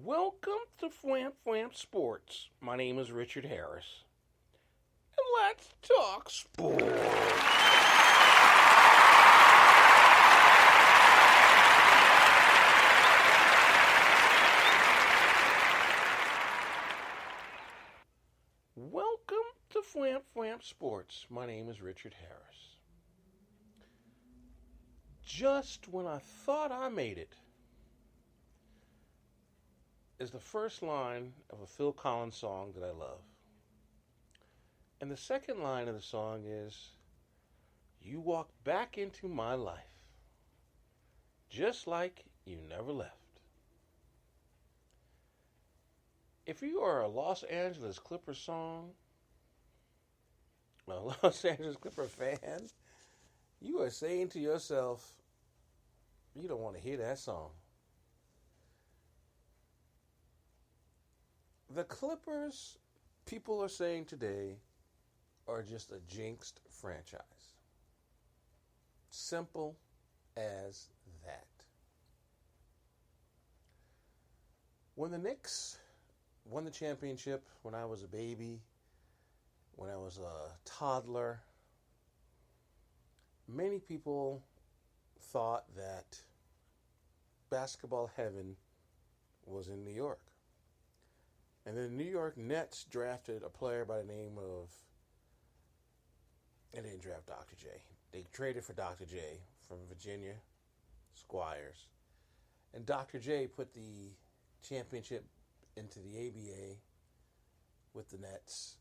Welcome to Fwamp Fwamp Sports. My name is Richard Harris. And let's talk sports. Welcome to Fwamp Fwamp Sports. My name is Richard Harris. Just when I thought I made it is the first line of a Phil Collins song that I love. And the second line of the song is, "You walked back into my life, just like you never left." If you are a Los Angeles Clippers Los Angeles Clipper fan, you are saying to yourself, you don't want to hear that song. The Clippers, people are saying today, are just a jinxed franchise. Simple as that. When the Knicks won the championship when I was a baby, when I was a toddler, many people thought that basketball heaven was in New York. And then the New York Nets drafted a player by the name of, they didn't draft Dr. J. They traded for Dr. J from Virginia, Squires. And Dr. J put the championship into the ABA with the Nets.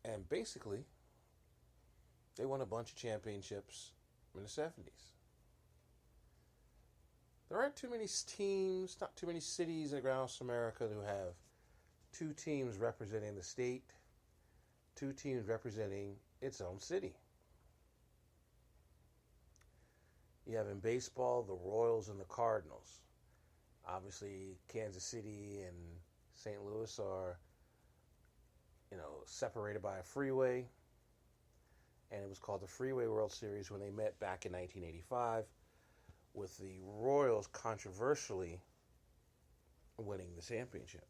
And basically, they won a bunch of championships in the 70s. There aren't too many teams, not too many cities across America who have two teams representing the state, two teams representing its own city. You have in baseball the Royals and the Cardinals. Obviously, Kansas City and St. Louis are, separated by a freeway. And it was called the Freeway World Series when they met back in 1985, with the Royals controversially winning the championship.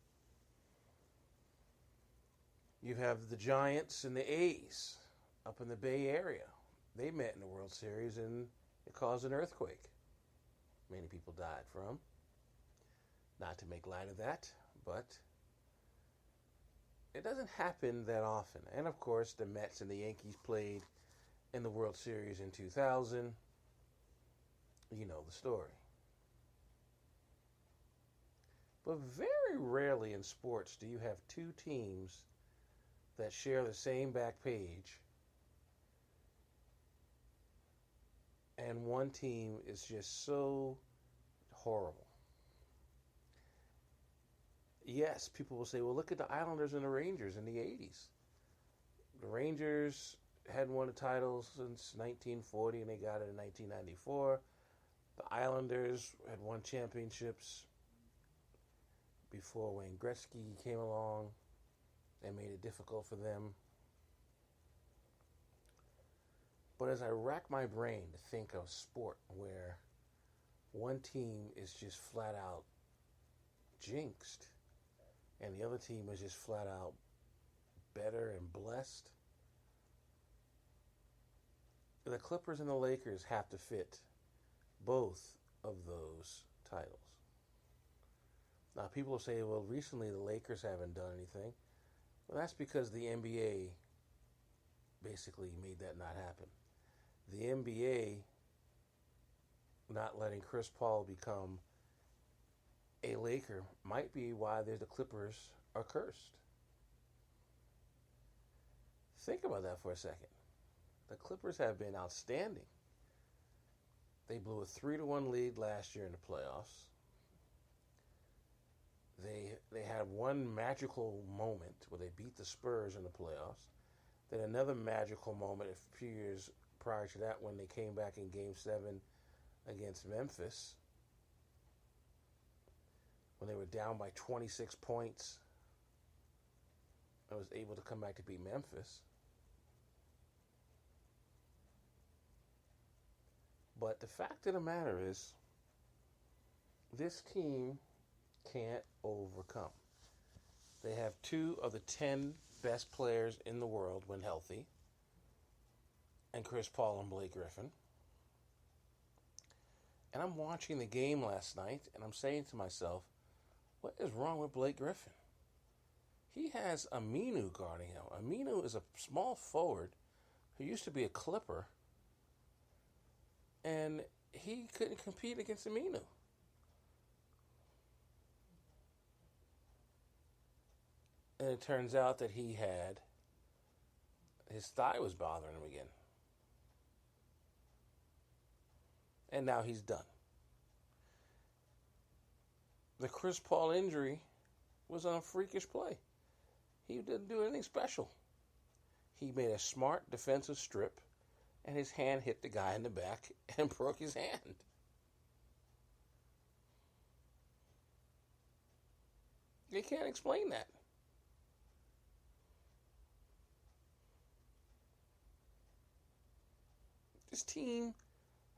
You have the Giants and the A's up in the Bay Area. They met in the World Series and it caused an earthquake. Many people died from. Not to make light of that, but it doesn't happen that often. And of course, the Mets and the Yankees played in the World Series in 2000. You know the story. But very rarely in sports do you have two teams that share the same back page and one team is just so horrible. Yes, people will say, well, look at the Islanders and the Rangers in the 80s. The Rangers hadn't won a title since 1940, and they got it in 1994. The Islanders had won championships before Wayne Gretzky came along and made it difficult for them. But as I rack my brain to think of sport where one team is just flat out jinxed and the other team is just flat out better and blessed, the Clippers and the Lakers have to fit both of those titles. Now, people will say, well, recently the Lakers haven't done anything. Well, that's because the NBA basically made that not happen. The NBA not letting Chris Paul become a Laker might be why the Clippers are cursed. Think about that for a second. The Clippers have been outstanding. They blew a 3-1 lead last year in the playoffs. They had one magical moment where they beat the Spurs in the playoffs. Then another magical moment a few years prior to that when they came back in Game 7 against Memphis, when they were down by 26 points. I was able to come back to beat Memphis. But the fact of the matter is, this team can't overcome. They have two of the 10 best players in the world when healthy, and Chris Paul and Blake Griffin. And I'm watching the game last night, and I'm saying to myself, what is wrong with Blake Griffin? He has Aminu guarding him. Aminu is a small forward who used to be a Clipper, and he couldn't compete against Aminu. And it turns out that his thigh was bothering him again. And now he's done. The Chris Paul injury was on a freakish play. He didn't do anything special. He made a smart defensive strip, and his hand hit the guy in the back and broke his hand. You can't explain that. This team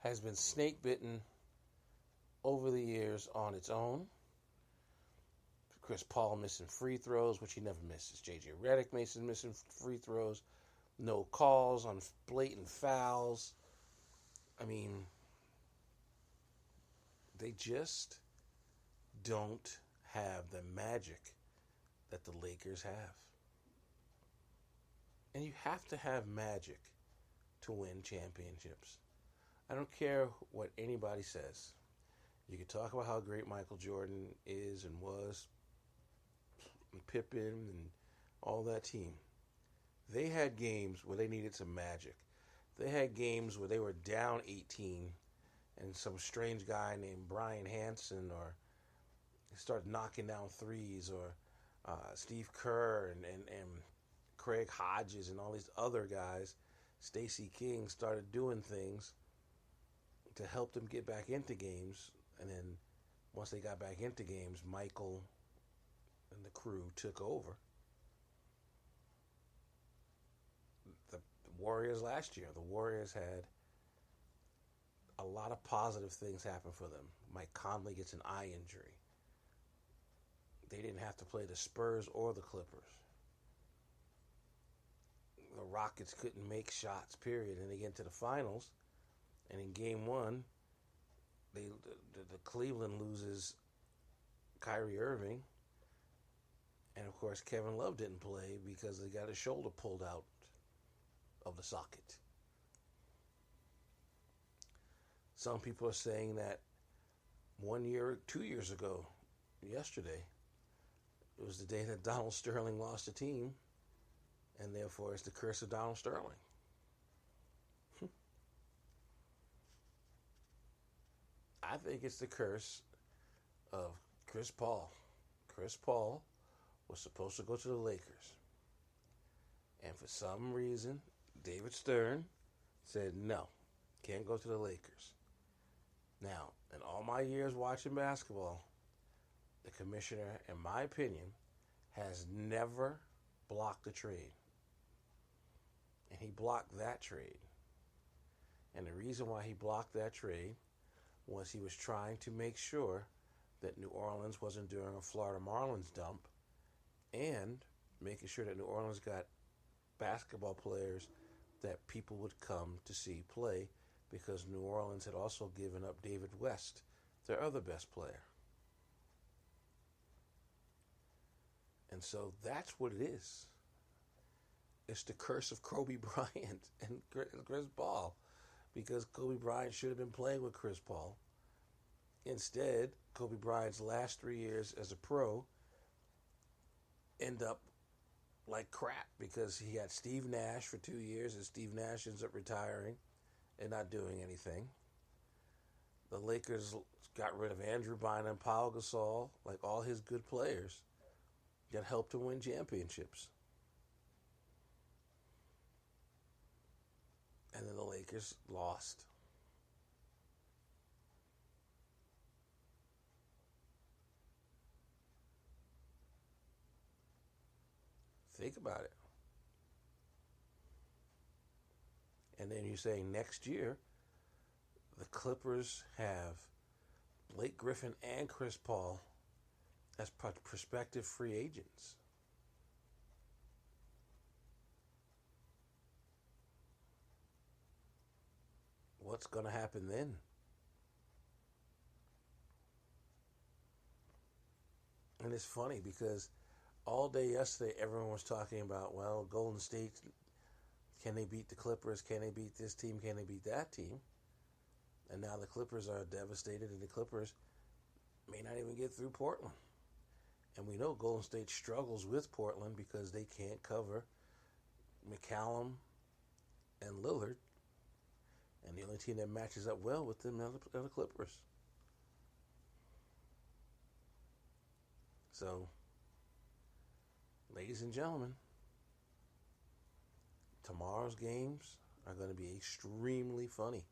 has been snake bitten over the years on its own. Chris Paul missing free throws, which he never misses. J.J. Redick missing free throws. No calls on blatant fouls. I mean, they just don't have the magic that the Lakers have. And you have to have magic to win championships. I don't care what anybody says. You can talk about how great Michael Jordan is and was, and Pippen and all that team. They had games where they needed some magic. They had games where they were down 18 and some strange guy named Brian Hansen or started knocking down threes, or Steve Kerr and Craig Hodges and all these other guys, Stacey King, started doing things to help them get back into games. And then once they got back into games, Michael and the crew took over. The Warriors last year, the Warriors had a lot of positive things happen for them. Mike Conley gets an eye injury. They didn't have to play the Spurs or the Clippers. The Rockets couldn't make shots, period. And they get into the finals. And in game one, the Cleveland loses Kyrie Irving. And, of course, Kevin Love didn't play because they got his shoulder pulled out of the socket. Some people are saying that 2 years ago, yesterday, it was the day that Donald Sterling lost the team, and therefore it's the curse of Donald Sterling. I think it's the curse of Chris Paul. Chris Paul was supposed to go to the Lakers. And for some reason, David Stern said, no, can't go to the Lakers. Now, in all my years watching basketball, the commissioner, in my opinion, has never blocked a trade. And he blocked that trade. And the reason why he blocked that trade was he was trying to make sure that New Orleans wasn't doing a Florida Marlins dump, and making sure that New Orleans got basketball players that people would come to see play, because New Orleans had also given up David West, their other best player. And so that's what it is. It's the curse of Kobe Bryant and Chris Paul, because Kobe Bryant should have been playing with Chris Paul. Instead, Kobe Bryant's last 3 years as a pro end up like crap, because he had Steve Nash for 2 years, and Steve Nash ends up retiring and not doing anything. The Lakers got rid of Andrew Bynum, Paul Gasol, like all his good players that helped him win championships. And then the Lakers lost. Think about it. And then you say next year, the Clippers have Blake Griffin and Chris Paul as prospective free agents. What's going to happen then? And it's funny because all day yesterday, everyone was talking about, well, Golden State, can they beat the Clippers? Can they beat this team? Can they beat that team? And now the Clippers are devastated, and the Clippers may not even get through Portland. And we know Golden State struggles with Portland because they can't cover McCallum and Lillard. And the only team that matches up well with them are the Clippers. So, ladies and gentlemen, tomorrow's games are going to be extremely funny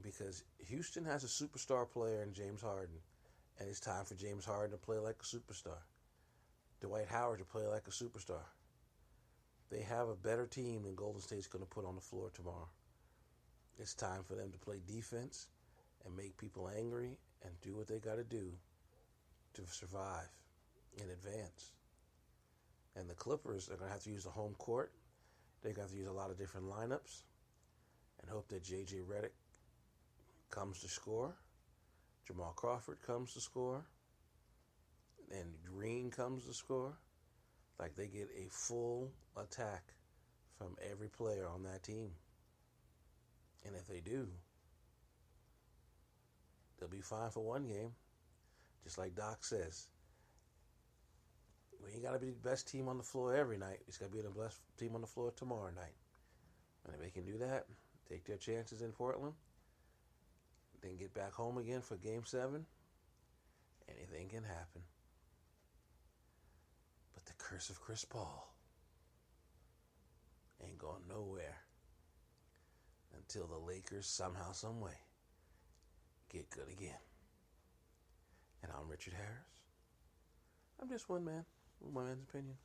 because Houston has a superstar player in James Harden, and it's time for James Harden to play like a superstar. Dwight Howard to play like a superstar. They have a better team than Golden State's going to put on the floor tomorrow. It's time for them to play defense and make people angry and do what they got to do to survive in advance. And the Clippers are going to have to use the home court. They're going to have to use a lot of different lineups and hope that J.J. Redick comes to score, Jamal Crawford comes to score, and Green comes to score. Like they get a full attack from every player on that team. And if they do, they'll be fine for one game. Just like Doc says, we ain't got to be the best team on the floor every night. We just got to be the best team on the floor tomorrow night. And if they can do that, take their chances in Portland, then get back home again for Game 7, anything can happen. But the curse of Chris Paul ain't going nowhere until the Lakers somehow, some way get good again. And I'm Richard Harris. I'm just one man with my man's opinion.